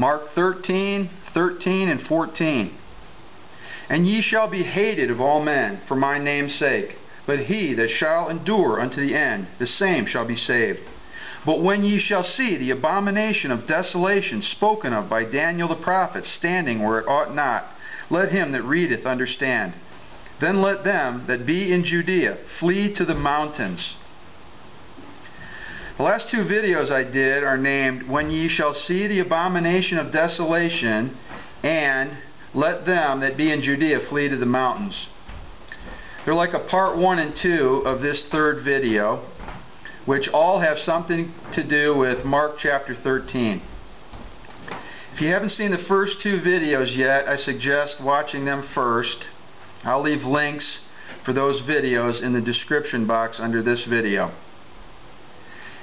Mark 13:13 and 14. And ye shall be hated of all men for my name's sake, but he that shall endure unto the end, the same shall be saved. But when ye shall see the abomination of desolation spoken of by Daniel the prophet standing where it ought not, let him that readeth understand. Then let them that be in Judaea flee to the mountains. The last two videos I did are named When Ye Shall See the Abomination of Desolation and Let Them That Be in Judea Flee to the Mountains. They're like a part 1 and 2 of this third video, which all have something to do with Mark chapter 13. If you haven't seen the first two videos yet, I suggest watching them first. I'll leave links for those videos in the description box under this video.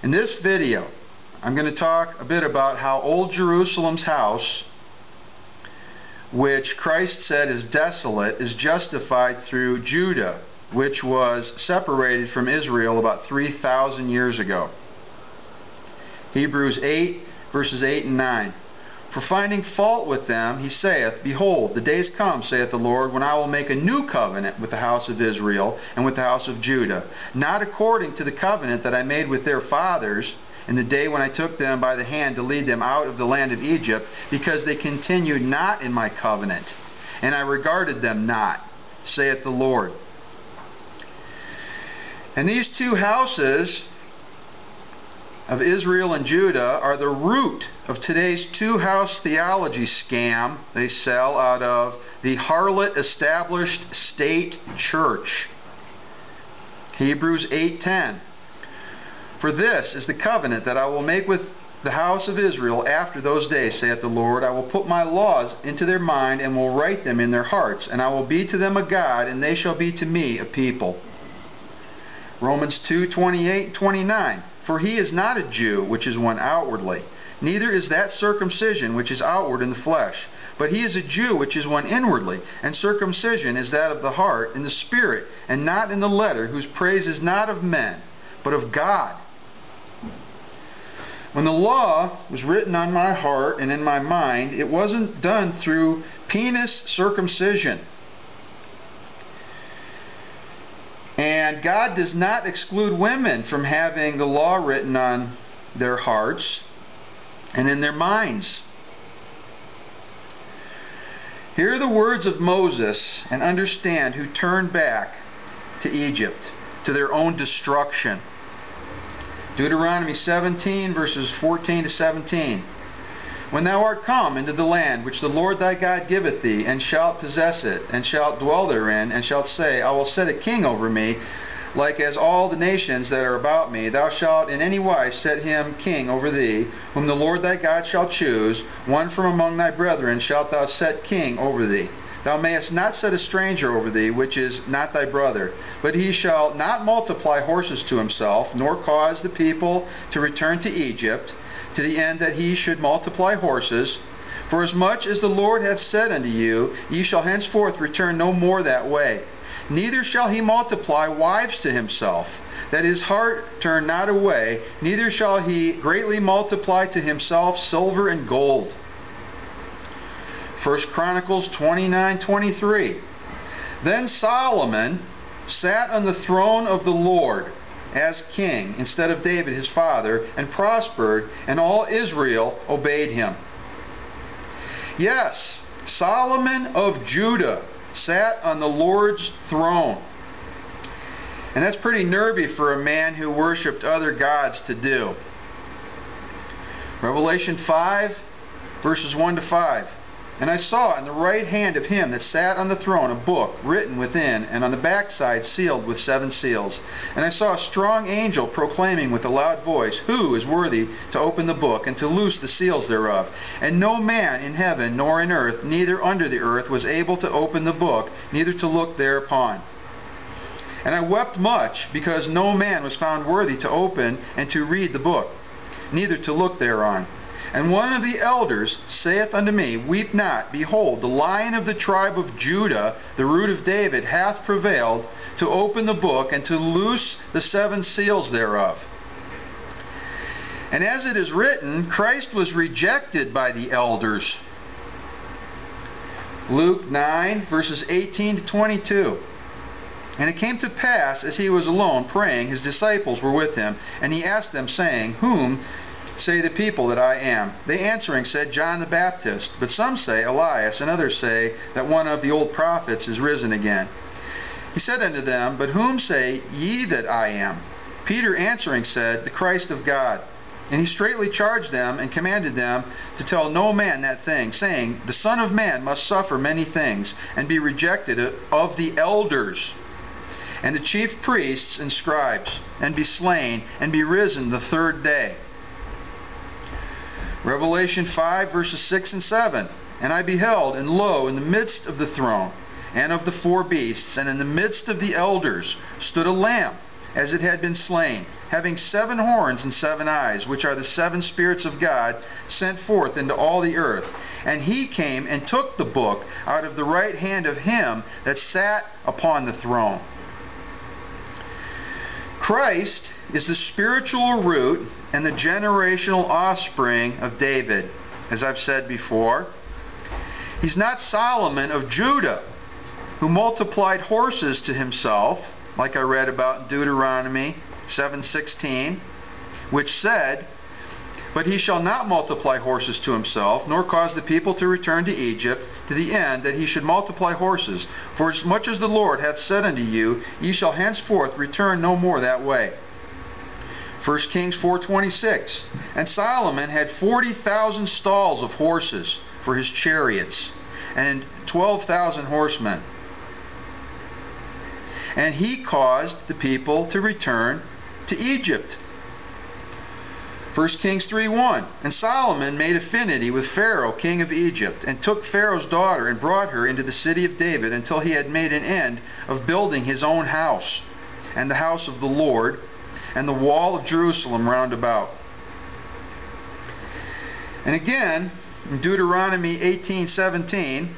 In this video, I'm going to talk a bit about how Old Jerusalem's house, which Christ said is desolate, is justified through Judah, which was separated from Israel about 3,000 years ago. Hebrews 8, verses 8 and 9. For finding fault with them, he saith, Behold, the days come, saith the Lord, when I will make a new covenant with the house of Israel and with the house of Judah, not according to the covenant that I made with their fathers in the day when I took them by the hand to lead them out of the land of Egypt, because they continued not in my covenant, and I regarded them not, saith the Lord. And these two houses of Israel and Judah are the root of today's two-house theology scam they sell out of the harlot established state church. Hebrews 8:10. For this is the covenant that I will make with the house of Israel after those days, saith the Lord. I will put my laws into their mind and will write them in their hearts, and I will be to them a God, and they shall be to me a people. Romans 2:28 and 29. For he is not a Jew, which is one outwardly, neither is that circumcision which is outward in the flesh, but he is a Jew which is one inwardly, and circumcision is that of the heart in the spirit, and not in the letter, whose praise is not of men, but of God. When the law was written on my heart and in my mind, it wasn't done through penis circumcision. And God does not exclude women from having the law written on their hearts and in their minds. Hear the words of Moses and understand who turned back to Egypt, to their own destruction. Deuteronomy 17, verses 14 to 17. When thou art come into the land which the Lord thy God giveth thee, and shalt possess it, and shalt dwell therein, and shalt say, I will set a king over me, like as all the nations that are about me, thou shalt in any wise set him king over thee, whom the Lord thy God shall choose, one from among thy brethren shalt thou set king over thee. Thou mayest not set a stranger over thee, which is not thy brother. But he shall not multiply horses to himself, nor cause the people to return to Egypt, to the end that he should multiply horses. For as much as the Lord hath said unto you, ye shall henceforth return no more that way. Neither shall he multiply wives to himself, that his heart turn not away, neither shall he greatly multiply to himself silver and gold. 1 Chronicles 29:23. Then Solomon sat on the throne of the Lord as king instead of David his father, and prospered, and all Israel obeyed him. Yes, Solomon of Judah sat on the Lord's throne. And that's pretty nervy for a man who worshipped other gods to do. Revelation 5, verses 1 to 5. And I saw in the right hand of him that sat on the throne a book written within, and on the backside sealed with 7 seals. And I saw a strong angel proclaiming with a loud voice, Who is worthy to open the book, and to loose the seals thereof? And no man in heaven, nor in earth, neither under the earth, was able to open the book, neither to look thereupon. And I wept much, because no man was found worthy to open and to read the book, neither to look thereon. And one of the elders saith unto me, Weep not, behold, the Lion of the tribe of Judah, the root of David, hath prevailed to open the book and to loose the 7 seals thereof. And as it is written, Christ was rejected by the elders. Luke 9, verses 18 to 22. And it came to pass, as he was alone praying, his disciples were with him, and he asked them, saying, Whom say the people that I am? They answering said, John the Baptist. But some say, Elias, and others say that one of the old prophets is risen again. He said unto them, But whom say ye that I am? Peter answering said, The Christ of God. And he straitly charged them and commanded them to tell no man that thing, saying, The Son of Man must suffer many things, and be rejected of the elders and the chief priests and scribes, and be slain, and be risen the third day. Revelation 5, verses 6 and 7. And I beheld, and lo, in the midst of the throne, and of the four beasts, and in the midst of the elders, stood a Lamb, as it had been slain, having 7 horns and 7 eyes, which are the 7 spirits of God, sent forth into all the earth. And he came and took the book out of the right hand of him that sat upon the throne. Christ is the spiritual root and the generational offspring of David, as I've said before. He's not Solomon of Judah, who multiplied horses to himself, like I read about in Deuteronomy 7:16, which said, But he shall not multiply horses to himself, nor cause the people to return to Egypt, to the end that he should multiply horses. For as much as the Lord hath said unto you, ye shall henceforth return no more that way. 1 Kings 4:26. And Solomon had 40,000 stalls of horses for his chariots, and 12,000 horsemen. And he caused the people to return to Egypt. 1 Kings 3:1. And Solomon made affinity with Pharaoh, king of Egypt, and took Pharaoh's daughter and brought her into the city of David until he had made an end of building his own house, and the house of the Lord, and the wall of Jerusalem round about. And again, in Deuteronomy 18:17,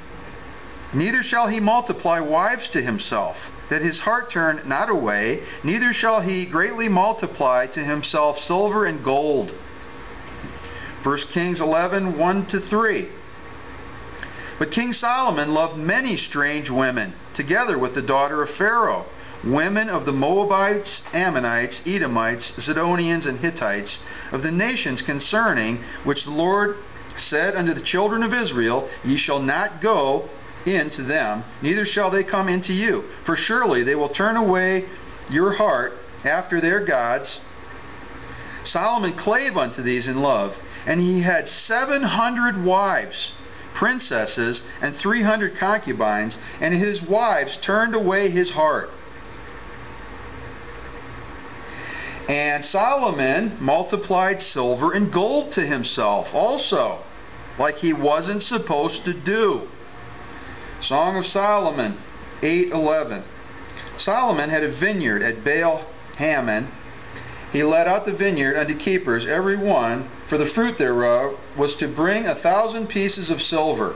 Neither shall he multiply wives to himself, that his heart turn not away, neither shall he greatly multiply to himself silver and gold. 1 Kings 11:1-3. But King Solomon loved many strange women, together with the daughter of Pharaoh, women of the Moabites, Ammonites, Edomites, Zidonians, and Hittites, of the nations concerning which the Lord said unto the children of Israel, Ye shall not go into them, neither shall they come into you. For surely they will turn away your heart after their gods. Solomon clave unto these in love, and he had 700 wives, princesses, and 300 concubines, and his wives turned away his heart. And Solomon multiplied silver and gold to himself also, like he wasn't supposed to do. Song of Solomon 8:11. Solomon had a vineyard at Baal-Hamon. He let out the vineyard unto keepers, every one for the fruit thereof was to bring 1,000 pieces of silver.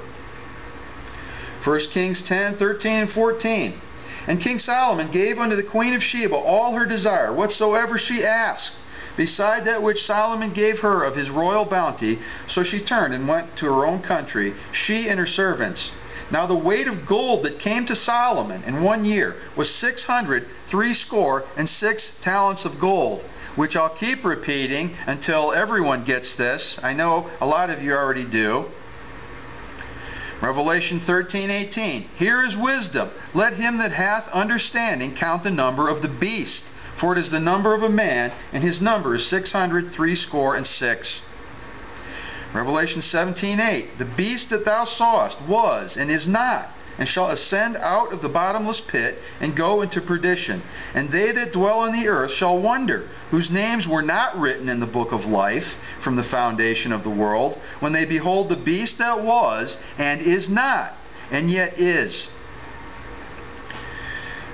1 Kings 10:13 and 14. And King Solomon gave unto the queen of Sheba all her desire, whatsoever she asked, beside that which Solomon gave her of his royal bounty. So she turned and went to her own country, she and her servants. Now the weight of gold that came to Solomon in 1 year was 666 talents of gold, which I'll keep repeating until everyone gets this. I know a lot of you already do. Revelation 13:18. Here is wisdom. Let him that hath understanding count the number of the beast, for it is the number of a man, and his number is 666. Revelation 17:8. The beast that thou sawest was and is not, and shall ascend out of the bottomless pit and go into perdition. And they that dwell on the earth shall wonder, whose names were not written in the book of life from the foundation of the world, when they behold the beast that was and is not, and yet is.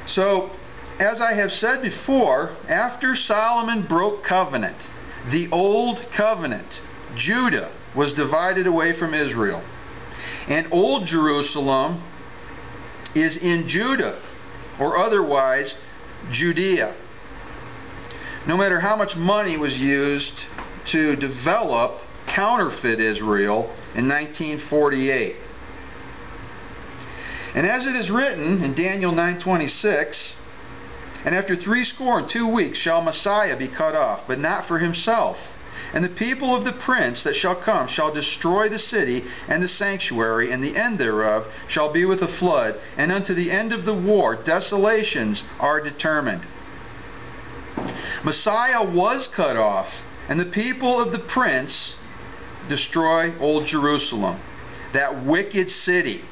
So, as I have said before, after Solomon broke covenant, the old covenant, Judah was divided away from Israel. And Old Jerusalem is in Judah, or otherwise Judea. No matter how much money was used to develop counterfeit Israel in 1948. And as it is written in Daniel 9:26, and after 62 weeks shall Messiah be cut off, but not for himself. And the people of the prince that shall come shall destroy the city and the sanctuary, and the end thereof shall be with a flood, and unto the end of the war desolations are determined. Messiah was cut off, and the people of the prince destroy old Jerusalem, that wicked city.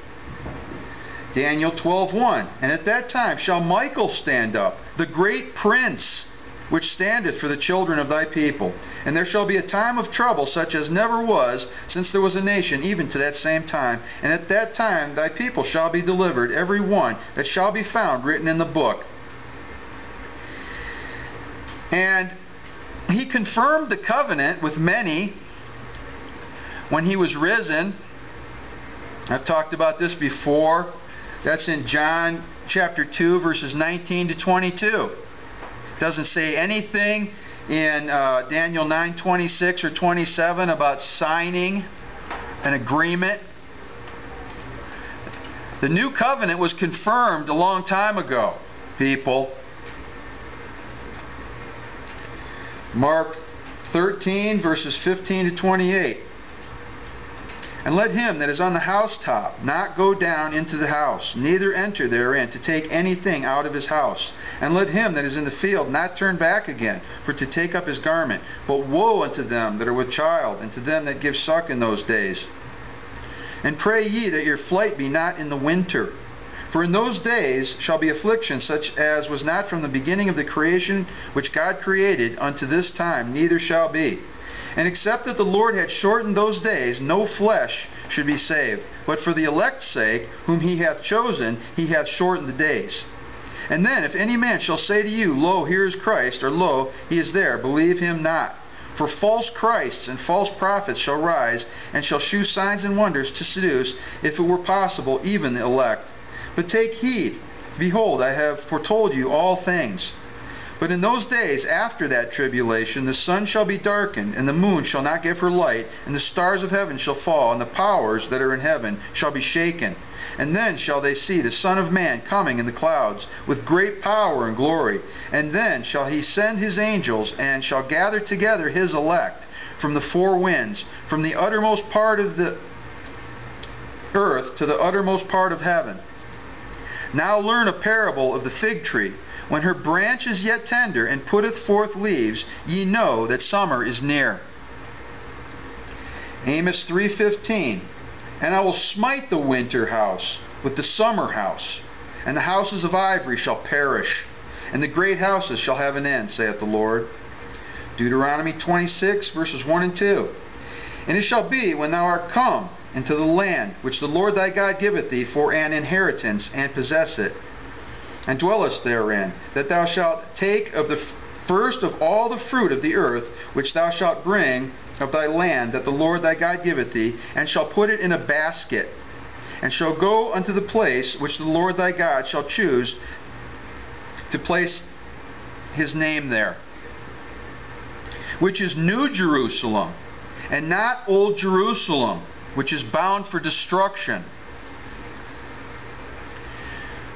Daniel 12:1, and at that time shall Michael stand up, the great prince, which standeth for the children of thy people. And there shall be a time of trouble such as never was since there was a nation, even to that same time. And at that time thy people shall be delivered, every one that shall be found written in the book. And he confirmed the covenant with many when he was risen. I've talked about this before. That's in John chapter 2, verses 19 to 22. It doesn't say anything in Daniel 9:26 or 27 about signing an agreement. The new covenant was confirmed a long time ago, people. Mark 13, verses 15 to 28. And let him that is on the housetop not go down into the house, neither enter therein to take anything out of his house. And let him that is in the field not turn back again, for to take up his garment. But woe unto them that are with child, and to them that give suck in those days. And pray ye that your flight be not in the winter. For in those days shall be affliction such as was not from the beginning of the creation which God created unto this time, neither shall be. And except that the Lord had shortened those days, no flesh should be saved. But for the elect's sake, whom he hath chosen, he hath shortened the days. And then, if any man shall say to you, Lo, here is Christ, or Lo, he is there, believe him not. For false Christs and false prophets shall rise, and shall shew signs and wonders to seduce, if it were possible, even the elect. But take heed, behold, I have foretold you all things. But in those days after that tribulation, the sun shall be darkened, and the moon shall not give her light, and the stars of heaven shall fall, and the powers that are in heaven shall be shaken. And then shall they see the Son of Man coming in the clouds, with great power and glory. And then shall he send his angels, and shall gather together his elect from the four winds, from the uttermost part of the earth to the uttermost part of heaven. Now learn a parable of the fig tree. When her branch is yet tender, and putteth forth leaves, ye know that summer is near. Amos 3:15. And I will smite the winter house with the summer house, and the houses of ivory shall perish, and the great houses shall have an end, saith the Lord. Deuteronomy 26, verses 1 and 2. And it shall be, when thou art come into the land which the Lord thy God giveth thee for an inheritance, and possess it, and dwellest therein, that thou shalt take of the first of all the fruit of the earth, which thou shalt bring of thy land that the Lord thy God giveth thee, and shall put it in a basket, and shall go unto the place which the Lord thy God shall choose to place his name there, which is New Jerusalem, and not Old Jerusalem, which is bound for destruction.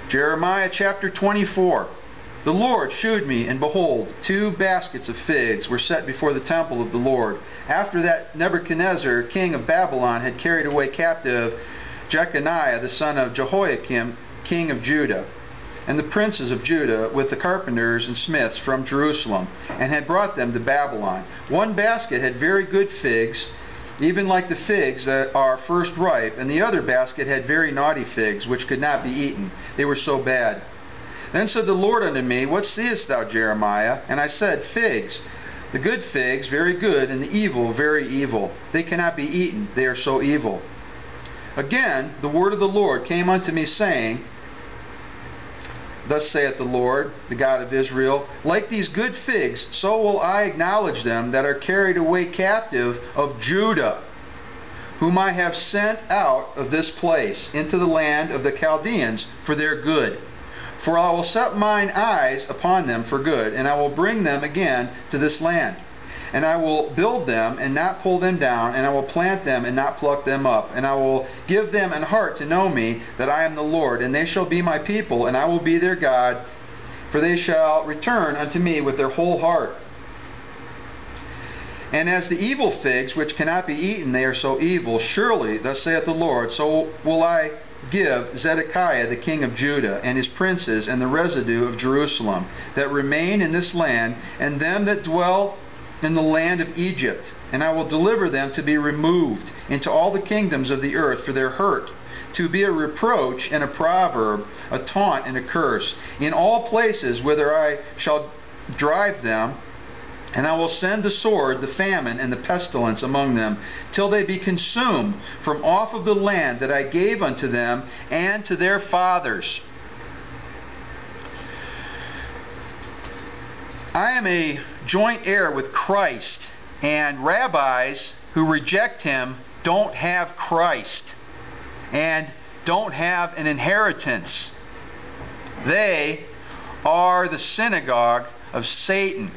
Jeremiah chapter 24. The Lord shewed me, and behold, 2 baskets of figs were set before the temple of the Lord, after that Nebuchadnezzar, king of Babylon, had carried away captive Jeconiah, the son of Jehoiakim, king of Judah, and the princes of Judah, with the carpenters and smiths from Jerusalem, and had brought them to Babylon. 1 basket had very good figs, even like the figs that are first ripe, and the other basket had very naughty figs, which could not be eaten. They were so bad. Then said the Lord unto me, What seest thou, Jeremiah? And I said, Figs. The good figs, very good, and the evil, very evil. They cannot be eaten, they are so evil. Again, the word of the Lord came unto me, saying, Thus saith the Lord, the God of Israel, Like these good figs, so will I acknowledge them that are carried away captive of Judah, whom I have sent out of this place into the land of the Chaldeans for their good. For I will set mine eyes upon them for good, and I will bring them again to this land. And I will build them and not pull them down, and I will plant them and not pluck them up. And I will give them an heart to know me, that I am the Lord. And they shall be my people, and I will be their God, for they shall return unto me with their whole heart. And as the evil figs, which cannot be eaten, they are so evil. Surely, thus saith the Lord, so will I give Zedekiah the king of Judah, and his princes, and the residue of Jerusalem, that remain in this land, and them that dwell in the land of Egypt. And I will deliver them to be removed into all the kingdoms of the earth for their hurt, to be a reproach and a proverb, a taunt and a curse, in all places whither I shall drive them. And I will send the sword, the famine, and the pestilence among them, till they be consumed from off of the land that I gave unto them and to their fathers. I am a joint heir with Christ, and rabbis who reject him don't have Christ and don't have an inheritance. They are the synagogue of Satan.